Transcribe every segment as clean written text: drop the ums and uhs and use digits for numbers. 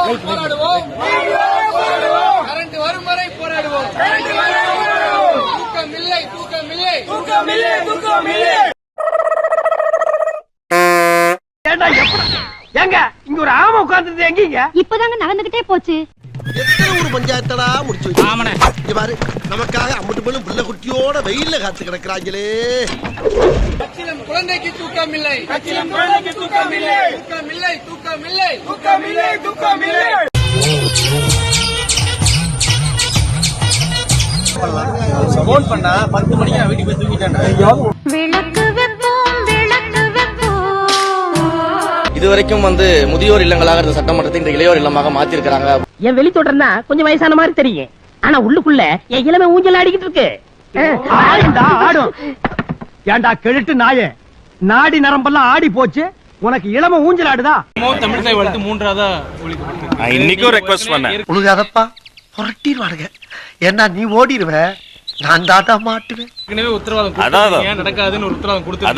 போராடுவோம் கரண்ட் வரும் வரை போராடுவோம். தூக்கமில்லை தூக்கமில்லை தூக்கமில்லை தூக்கமில்லை. ஏங்க இங்க ஒரு ஆமை உட்கார்ந்தது எங்கீங்க? இப்பதாங்க நடந்துகிட்டே போச்சு. எத்தனை ஒரு பஞ்சாயத்தடா முடிச்சு வச்சு பாரு. நமக்காக அம்மட்டு போலும் புள்ள குட்டியோட வெயில்ல காத்து கிடக்குறாங்களே. கச்சிலம் குழந்தைக்கு தூக்கமில்லை. கச்சிலம் குழந்தைக்கு தூக்கமில்லை. தூக்கமில்லை தூக்கமில்லை தூக்கமில்லை தூக்கமில்லை. ஃபோன் பண்ணா 10 மணிக்கு நான் வீட்டுக்கு போய் தூங்கிட்டேன். விளக்கு வெப்போம் விளக்கு வெப்போம். இதுவரைக்கும் முதியோர் இல்லங்களாக இருந்த சட்டமன்றத்தை இந்த இளையோர் இல்லமாக மாத்திருக்கிறாங்க. என் வெளி தொடர்ந்தா கொஞ்சம் வயசான மாதிரி தெரியும், ஆனா உள்ளுக்குள்ள என் இளமை ஊஞ்சல் ஆடிக்கிட்டு இருக்கு. ஆடும் ஏண்டா கெழுட்டு நாயே, நாடி நரம்பெல்லாம் ஆடி போச்சு, உனக்கு இளமை ஊஞ்சல் ஆடுதா? தமிழ் தாய் வாழ்த்து 3ஆவதா இன்னைக்கும் ரெக்வெஸ்ட் பண்ணேன். உனக்கு அதப்பா புரட்டிடுவானுங்க. ஏன்னா நீ ஓடிடுவ, நான் தாத்தா மாட்டுவேன். உத்தரவாதம் நடக்காதுன்னு ஒரு உத்தரவாதம் கொடுத்து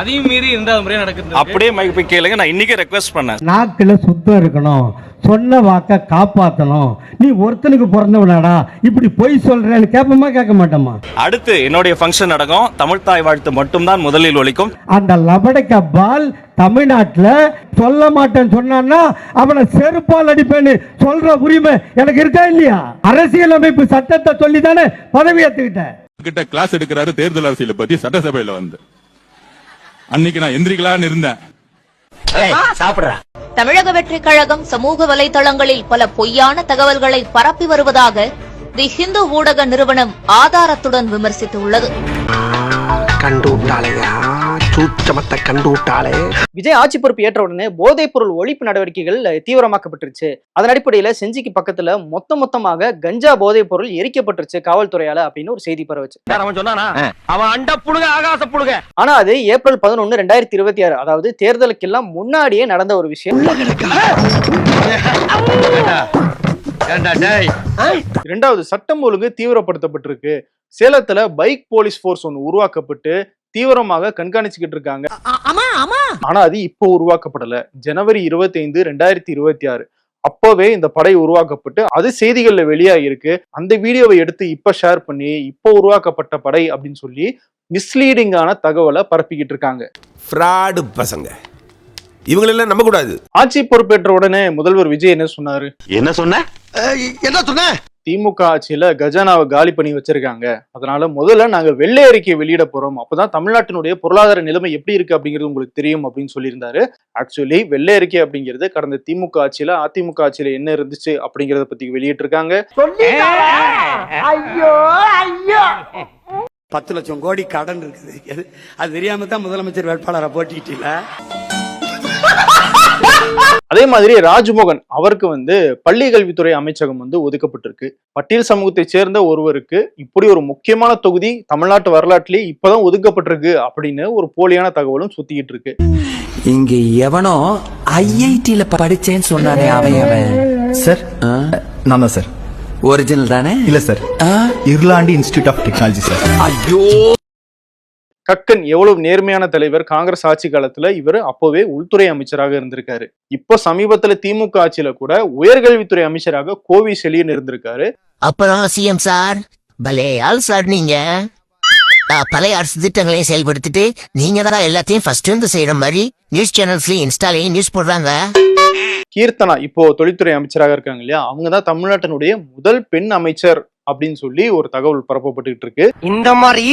அதையும் மீறி 2வது முறையா நடக்குது. அப்படியே மைக் போய் கேளுங்க. நான் இன்னைக்கு ரெக்வெஸ்ட் பண்ணேன். நாக்குல சுத்தம் இருக்கணும், சொன்ன வாக்க காப்பாத்தணும். நீ ஒருத்தனுக்கு பிறந்தவனாடா, இப்படி பொய் சொல்றேன்னு கேட்பமா கேட்க மாட்டோமா? அடுத்து என்னுடைய ஃபங்க்ஷன் நடக்கும். தமிழ் தாய் வாழ்த்து மட்டும்தான் முதலில் ஒலிக்கும். அந்த லபடக்க பால் தமிழ்நாட்டுல சொல்ல மாட்டேன்னு சொன்னான்னா அவனை செருப்பால் அடிப்பேன்னு சொல்ற உரிமை எனக்கு இருக்கா இல்லையா? அரசியலமைப்பு சட்டத்தை சொல்லி தானே பதவி ஏத்துக்கிட்டேன். கிட்ட கிளாஸ் எடுக்கிறாரு தேர்தல் அரசியலை பத்தி சட்டசபையில அன்னைக்கு நான் எந்திரிக்கலான்னு இருந்தேன். தமிழக வெற்றிக் கழகம் சமூக வலைதளங்களில் பல பொய்யான தகவல்களை பரப்பி வருவதாக தி ஹிந்து ஊடக நிறுவனம் ஆதாரத்துடன் விமர்சித்துள்ளது. விஜய் ஆட்சி பொறுப்பு ஏற்ற உடனே போதைப் பொருள் ஒழிப்பு நடவடிக்கைகள் தீவிரமாக்கப்பட்டுருச்சு. அதன் அடிப்படையில செஞ்சிக்கு பக்கத்துல மொத்தமாக கஞ்சா போதைப் பொருள் எரிக்கப்பட்டுருச்சு காவல்துறையால அப்படின்னு ஒரு செய்தி பரவச்சு. ஆனா அது ஏப்ரல் 11, 2026, அதாவது தேர்தலுக்கெல்லாம் முன்னாடியே நடந்த ஒரு விஷயம். 2வது சட்டம் ஒழுங்கு தீவிரப்படுத்தப்பட்டிருக்கு. சேலத்துல பைக் போலீஸ் போர்ஸ் ஒன்று உருவாக்கப்பட்டு தீவிரமாக கண்காணிச்சுக்கிட்டு இருக்காங்க. ஆனா அது இப்போ உருவாக்கப்படல. ஜனவரி 25, 2026 அப்பவே இந்த படை உருவாக்கப்பட்டு அது செய்திகள்ல வெளியாகி இருக்கு. அந்த வீடியோவை எடுத்து இப்ப ஷேர் பண்ணி இப்போ உருவாக்கப்பட்ட படை அப்படின்னு சொல்லி மிஸ்லீடிங்கான தகவலை பரப்பிக்கிட்டு இருக்காங்க. ஃப்ராடு பசங்க இவங்களெல்லாம் நம்ப கூடாது. ஆட்சி பொறுப்பேற்ற உடனே முதல்வர் விஜய் என்ன சொன்னாரு? என்ன சொன்ன? திமுக ஆட்சியில கஜானாவை காலி பண்ணி வச்சிருக்காங்க, அதனால முதல்ல நாங்க வெள்ளை அறிக்கையை வெளியிட போறோம், அப்பதான் தமிழ்நாட்டினுடைய பொருளாதார நிலைமை எப்படி இருக்கு அப்படிங்கிறது உங்களுக்கு தெரியும் அப்படின்னு சொல்லியிருந்தாரு. ஆக்சுவலி வெள்ளை அறிக்கை அப்படிங்கிறது கடந்த திமுக ஆட்சியில அதிமுக ஆட்சியில என்ன இருந்துச்சு அப்படிங்கறத பத்தி வெளியிட்டு இருக்காங்க. 10 லட்சம் கோடி கடன் இருக்குது, அது தெரியாம தான் முதலமைச்சர் வேட்பாளரை போட்டிக்கிட்டீங்களா? அதே மாதிரி ராஜ்மோகன் அவருக்கு பள்ளி கல்வித்துறை அமைச்சகம் ஒதுக்கப்பட்டிருக்கு. பட்டியல் சமூகத்தை சேர்ந்த ஒருவருக்கு இப்படி ஒரு முக்கியமான தொகுதி தமிழ்நாட்டு வரலாற்றிலே இப்பதான் ஒதுக்கப்பட்டிருக்கு அப்படின்னு ஒரு போலியான தகவலும் சுத்திக்கிட்டு இருக்கு. இங்க எவனோ ஐஐடில படிச்சேன்னு சொன்னானே அவன் சார்? நான் தான் சார். ஒரிஜினல் தானே? இல்ல sir, Ireland institute of technology sir. ஐயோ, கக்கன் எவ்வளவு நேர்மையான தலைவர். காங்கிரஸ் ஆட்சி காலத்துல இவர் அப்பவே உள்துறை அமைச்சராக இருந்திருக்காரு. இப்போ சமீபத்துல திமுக ஆட்சியில கூட உயர்கல்வித்துறை அமைச்சராக கோவி செலியன் இருந்திருக்காரு. அப்புறம் சிஎம் சார், பலே ஆள் சார் நீங்க. பழைய அரசு திட்டங்களையும் செயல்படுத்திட்டு நீங்க தான் எல்லாத்தையும் ஃபர்ஸ்ட் செய்யற மாதிரி நியூஸ் சேனல்ஸ்லயும் இன்ஸ்டாலையும் நியூஸ் போடுறாங்க. கீர்த்தனா இப்போ தொழில்துறை அமைச்சராக இருக்காங்க இல்லையா, அவங்கதான் தமிழ்நாட்டினுடைய முதல் பெண் அமைச்சர் அப்படின்னு சொல்லி ஒரு தகவல் பரப்பப்பட்டு இருக்கு. இந்த மாதிரி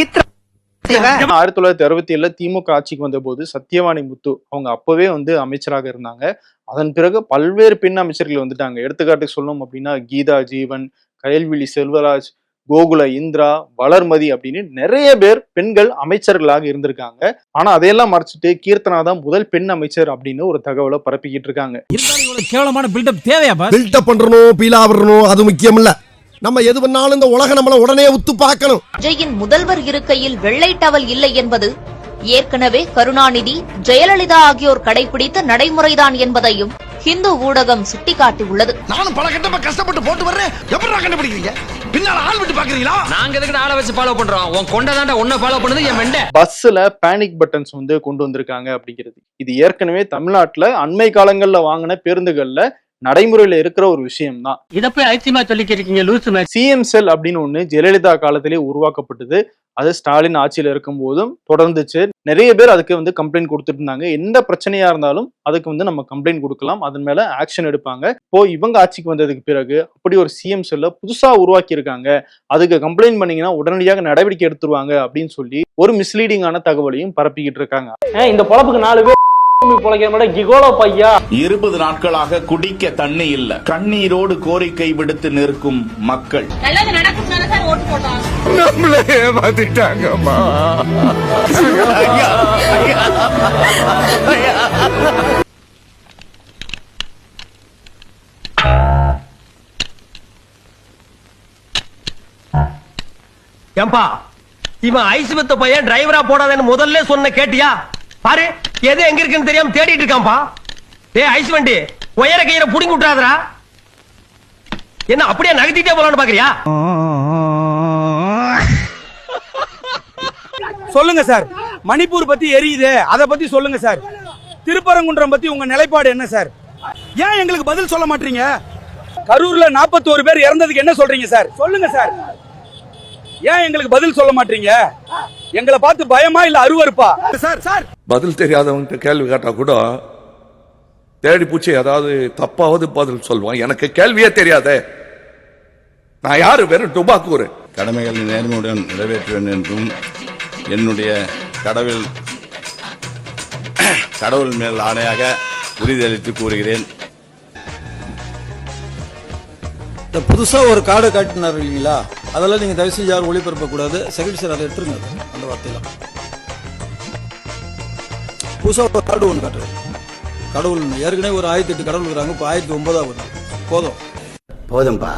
1967 திமுக ஆட்சிக்கு வந்த போது சத்யவாணி முத்து அவங்க அப்பவே அமைச்சராக இருந்தாங்க. அதன் பிறகு பல்வேறு பெண் அமைச்சர்கள் வந்துட்டாங்க. எடுத்துக்காட்டுக்கு சொல்லணும் அப்படின்னா கீதா ஜீவன், கயல்விழி செல்வராஜ், கோகுல இந்திரா, வளர்மதி அப்படின்னு நிறைய பேர் பெண்கள் அமைச்சர்களாக இருந்திருக்காங்க. ஆனா அதையெல்லாம் மறைச்சிட்டு கீர்த்தனா தான் முதல் பெண் அமைச்சர் அப்படின்னு ஒரு தகவலை பரப்பிக்கிட்டு இருக்காங்க. கேவலமான பில்டப் தேவையா? பில்டப் பண்றணும், பீலா வரணும், அது முக்கியம் இல்ல. நம்ம எது பண்ணாலும் இந்த உலக நம்மள உடனே உத்து பார்க்கணும். விஜயின் முதல்வர் இருக்கையில் வெள்ளை டவல் இல்லை என்பது ஏற்கனவே கருணாநிதி, ஜெயலலிதா ஆகியோர் கடைபிடித்த நடைமுறைதான் என்பதையும் ஹிந்து ஊடகம் சுட்டிக்காட்டியுள்ளது. நானும் பல கட்டமா கஷ்டப்பட்டு போட்டு வர்றேன், எப்படி கண்டுபிடிக்கிறீங்க? பின்னால ஆள் விட்டு பாக்குறீங்களா? நாங்க எதுக்கு ஆளை வச்சு ஃபாலோ பண்றோம்? உன் கொண்டதாண்டா உன்னை ஃபாலோ பண்ணது என் மெண்டை. பஸ்ல பேனிக் பட்டன்ஸ் கொண்டு வந்திருக்காங்க அப்படிங்கிறது இது ஏற்கனவே தமிழ்நாட்டுல அண்மை காலங்கள்ல வாங்கின பேருந்துகள்ல நடைமுறையில இருக்கிற ஒரு விஷயம் தான். இத போய் ஐசியமா சொல்லிக்கிறீங்க லூசு. சிஎம் செல் அப்படின்னு ஒண்ணு ஜெயலலிதா காலத்திலே உருவாக்கப்பட்டது. அது ஸ்டாலின் ஆட்சியில இருக்கும் போதும் தொடர்ந்துச்சு. நிறைய பேர் அதுக்கு கம்ப்ளைண்ட் கொடுத்துட்டு இருந்தாங்க. எந்த பிரச்சனையா இருந்தாலும் அதுக்கு நம்ம கம்ப்ளைண்ட் கொடுக்கலாம், அதன் மேல ஆக்ஷன் எடுப்பாங்க. இப்போ இவங்க ஆட்சிக்கு வந்ததுக்கு பிறகு அப்படி ஒரு சிஎம் செல்ல புதுசா உருவாக்கி இருக்காங்க, அதுக்கு கம்ப்ளைண்ட் பண்ணீங்கன்னா உடனடியாக நடவடிக்கை எடுத்துருவாங்க அப்படின்னு சொல்லி ஒரு மிஸ்லீடிங்கான தகவலையும் பரப்பிக்கிட்டு இருக்காங்க. இந்த பொழப்புக்கு 4 பேர் 20 நாட்களாக குடிக்க தண்ணி இல்ல, கண்ணீரோடு கோரிக்கை விடுத்து நிற்கும் மக்கள். நம்மளே ஏமாத்திட்டாங்கம்மா. ஏம்பா, இவன் ஐசுவத்த பையன் டிரைவரா போடாதேன்னு முதல்ல சொன்ன கேட்டியா? பாரு, எது எங்க இருக்குன்னு தெரியாம தேடிட்டு இருக்கான்பா. டேய் ஐஸ் வண்டி, உயர கையில புடிங்கி விட்டுறாதடா. என்ன அப்படியே நகர்த்திட்டே போலான்னு பாக்குறியா? சொல்லுங்க சார், மணிப்பூர் பத்தி எரியுது, அத பத்தி சொல்லுங்க சார். திருப்பரங்குன்றம் பத்தி உங்க நிலைப்பாடு என்ன சார்? ஏன் எங்களுக்கு பதில் சொல்ல மாட்டீங்க? கரூர்ல 41 பேர் இறந்ததுக்கு என்ன சொல்றீங்க சார்? சொல்லுங்க சார். ஏன் எங்களுக்கு பதில் சொல்ல மாட்டீங்க? எங்களை பார்த்து பயமா இல்ல அருவருப்பா? சார் சார், பதில் தெரியாதவங்க கேள்வி கேட்டா கூட தேடி பூச்சி ஏதாவது தப்பாவது பதில் சொல்லுவான். எனக்கு கேள்வியே தெரியாதே, நான் யாரு? வெறும் டுபாக்கூர். கடமைகளை நேர்மையுடன் நிறைவேற்றுவேன் என்றும் என்னுடைய கடவுள் மேல் ஆணையாக உறுதியளித்து கூறுகிறேன். புதுசா ஒரு கார்டு காட்டினார் இல்லீங்களா, அதெல்லாம் நீங்க தயவு செஞ்சு யாரும் ஒளிபரப்ப கூடாது. செக்ரட்டரி சார் அதை எடுத்துருங்க, அந்த வார்த்தையெல்லாம். புதுசா ஒரு கார்டு ஒன்று காட்டுறது கடவுள். ஏற்கனவே ஒரு 1008 கடவுள் இருக்கிறாங்க, இப்போ 1009 போதும் போதும்பா.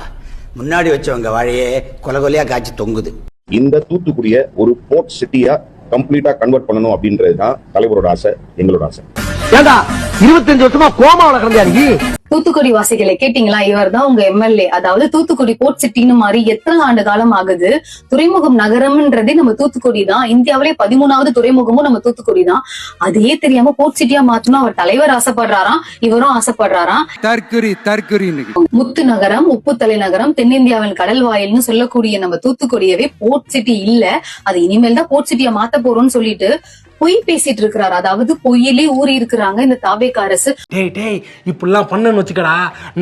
முன்னாடி வச்சவங்க வாழையே கொலையா காய்ச்சி தொங்குது. இந்த தூத்துக்குடிய ஒரு போர்ட் சிட்டியா கம்ப்ளீட்டா கன்வெர்ட் பண்ணணும் அப்படின்றதுதான் தலைவரோட ஆசை, எங்களோட ஆசை. 25 வருஷமா கோமாவுல கிடந்தாரு. தூத்துக்குடி வாசிகளை கேட்டீங்களா? இவர் தான் உங்க எம்எல்ஏ. அதாவது தூத்துக்குடி போர்ட் சிட்டின்னு மாறி எத்தனை ஆண்டு காலம் ஆகுது? துறைமுகம் நகரம்ன்றதே நம்ம தூத்துக்குடி தான். இந்தியாவிலே 13வது துறைமுகமும் நம்ம தூத்துக்குடி தான். அதையே தெரியாம போர்ட் சிட்டியா மாத்தணும் அவர் தலைவர் ஆசைப்படுறாராம், இவரும் ஆசைப்படுறாராம். தற்குறி முத்து நகரம், உப்பு தலைநகரம், தென்னிந்தியாவின் கடல் வாயில்னு சொல்லக்கூடிய நம்ம தூத்துக்குடியவே போர்ட் சிட்டி இல்ல, அது இனிமேல் தான் போர்ட் சிட்டியா மாத்த போறோம்னு சொல்லிட்டு பொய் பேசிட்டு இருக்கிறாரு. அதாவது பொய்யிலே ஊறி இருக்கிறாங்க இந்த தாவேக அரசு. டேய் இப்படிலாம் பண்ணன்னு வச்சுக்கடா,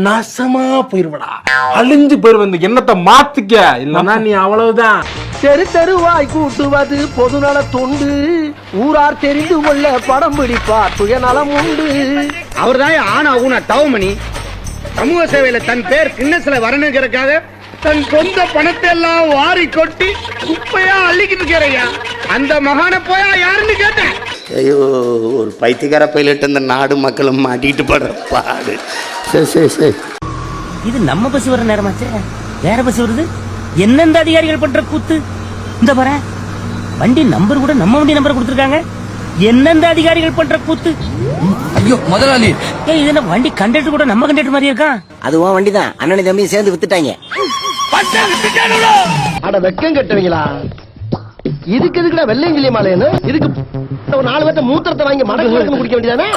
நாசமா போயிருவடா, அழிஞ்சு போயிருவ. எண்ணத்தை மாத்திக்க, இல்லன்னா நீ அவ்வளவுதான். தெரு தெருவாய் கூட்டுவது பொதுநல தொண்டு, ஊரார் தெரிந்து கொள்ள படம் பிடிப்பார் சுயநலம் உண்டு. அவர்தான் ஆனா ஊனா தவமணி சமூக சேவையில தன் பேர் கிண்ணஸ்ல வரணுங்கிறதுக்காக தன் சொந்த பணத்தை எல்லாம் வாரி கொட்டி குப்பையா அள்ளிக்கிட்டு இருக்கிறையா. அந்த மகான போயா யாருன்னு கேட்டேன். ஐயோ, ஒரு பைத்தியக்கார பைலட் இந்த நாடு மக்களும் மாட்டிட்டு படுற பாடு. சரி, இது நம்ம பஸ் வர நேரமாச்சே, வேற பஸ் வருது. என்னென்ன அதிகாரிகள் பண்ற கூத்து. இந்த பார வண்டி நம்பர் கூட நம்ம வண்டி நம்பர் கொடுத்துருக்காங்க. என்னென்ன அதிகாரிகள் பண்ற கூத்து. ஐயோ முதலாளி, இது என்ன வண்டி கண்டக்டர் கூட நம்ம கண்டக்டர் மாதிரி இருக்கான். அதுவும் வண்டிதான், அண்ணனை தம்பி சேர்ந்து வித்துட்டாங்க. அட வெக்கம் கட்டுவீங்களா? இதுக்கு எதுக்குடா வெள்ளையங்கிலி மாலைன்னு? இதுக்கு ஒரு 4 பேர்த்த மூத்திரத்தை வாங்கி மடக்கு குடிக்க வேண்டியதானே?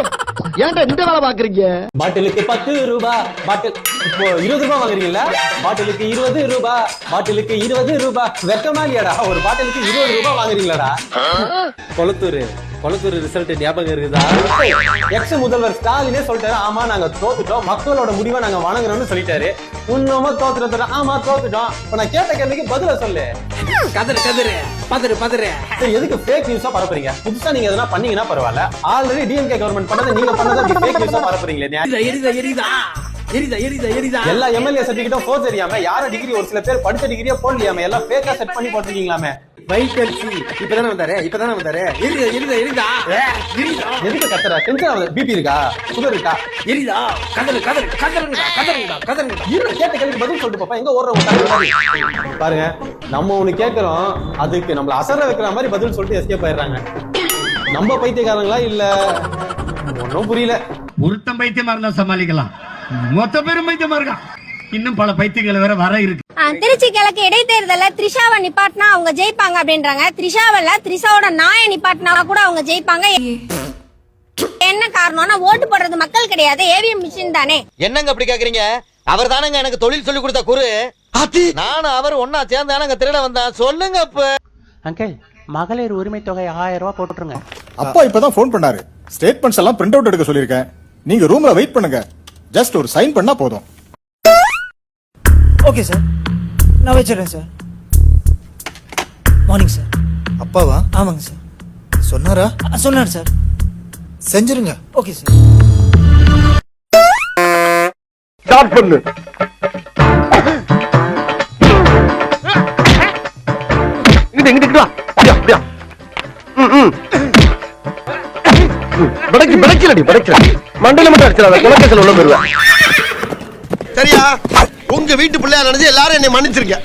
ஏன்டா இந்த வேலை பாக்குறீங்க? பாட்டிலுக்கு 10 ரூபாய், பாட்டில் இப்போ 20 ரூபாய் வாங்குறீங்களா? பாட்டிலுக்கு 20 ரூபாய், பாட்டிலுக்கு 20 ரூபாய். வெக்கமா இல்லையாடா? ஒரு பாட்டிலுக்கு 20 ரூபாய் வாங்குறீங்களாடா? கொளத்தூர் ரிசல்ட் ஞாபகம் இருக்குதா? எக்ஸ் முதல்வர் ஸ்டாலினே சொல்லிட்டாரு, ஆமா நாங்க தோத்துட்டோம், மக்களோட முடிவை நாங்க வணங்குறோம்னு சொல்லிட்டாரு. உண்மையா தோத்துட்டு ஆமா தோத்துட்டோம். இப்ப நான் கேட்ட கேள்விக்கு பதில சொல்லு. பதறு எதுக்கு ஃபேக் நியூஸா பரப்புறீங்க? புதுசா நீங்க எதனா பண்ணீங்கன்னா பரவாயில்ல, ஆல்ரெடி டிஎம்கே கவர்மெண்ட் பண்ணதை நீங்க பண்ணதை ஃபேக் நியூஸா பரப்புறீங்களே. எரிதா எல்லா எம்எல்ஏ சர்டிபிகேட்டும் ஃபோர்ஸ் தெரியாம, யார டிகிரி ஒரு சில பேர் படிச்ச டிகிரியே போடலையாம, எல்லாம் ஃபேக்கா செட் பண்ணி போட்டுருக்கீங்களாமே. இப்பதானே வந்தாரு. எதுக்கு கத்துற? டென்ஷன் ஆகுது? பிபி இருக்கா, சுகர் இருக்கா? எரிதா கேட்ட கேள்விக்கு பதில் சொல்லிட்டு பாப்பா. எங்க ஓடுறவங்க பாருங்க, நம்ம ஒண்ணு கேட்கிறோம், அதுக்கு நம்மள அசர வைக்கிற மாதிரி பதில் சொல்லிட்டு எஸ்கேப் ஆயிடுறாங்க. நம்ம பைத்தியக்காரங்களா இல்ல ஒன்னும் புரியல. ஒருத்தன் பைத்தியமா இருந்தா சமாளிக்கலாம், மொத்த பேரும் பைத்தியமா இருக்கான். இன்னும் பல பைத்தியங்களை வேற வர இருக்கு. திருச்சி கிழக்கு இடைத்தேர்தல த்ரிஷாவை நிப்பாட்டினா அவங்க ஜெயிப்பாங்க அப்படின்றாங்க. த்ரிஷாவல்ல, த்ரிஷாவோட நாயை நிப்பாட்டினா கூட அவங்க ஜெயிப்பாங்க. என்ன காரணம்னா ஓட்டு போடுறது மக்கள் கிடையாது, ஏவிஎம் மிஷின் தானே. என்னங்க அப்படி கேக்குறீங்க? அவர் தானங்க எனக்கு தொழில் சொல்லி கொடுத்த குரு. நானும் அவர் ஒன்னா சேர்ந்தானங்க திருட வந்தேன். சொல்லுங்க அப்ப. அங்கிள், மகளிர் உரிமை தொகை 1000 ரூபாய் போட்டுருங்க. அப்பா இப்பதான் ஃபோன் பண்ணாரு. ஸ்டேட்மெண்ட்ஸ் எல்லாம் பிரிண்ட் அவுட் எடுக்க சொல்லிருக்கேன். நீங்க ரூம்ல வெயிட் பண்ணுங்க. ஜஸ்ட் ஒரு சைன் பண்ணா போதும். ஓகே சார், நான் வச்சிடறேன் சார். Morning sir. அப்பாவா? ஆமாங்க சார். சொன்னாரா? சொன்னார் சார். செஞ்சிருங்க. Okay sir. ஸ்டார்ட் பண்ணு. இங்கிட்டு வா. அப்படியா? மண்டல மட்டும் அடிச்சிடாத, குலக்கேசல் உள்ள போயிருவேன். சரியா? உங்க வீட்டு பிள்ளையா நினைச்சு எல்லாரும் என்னை மன்னிச்சிருக்க.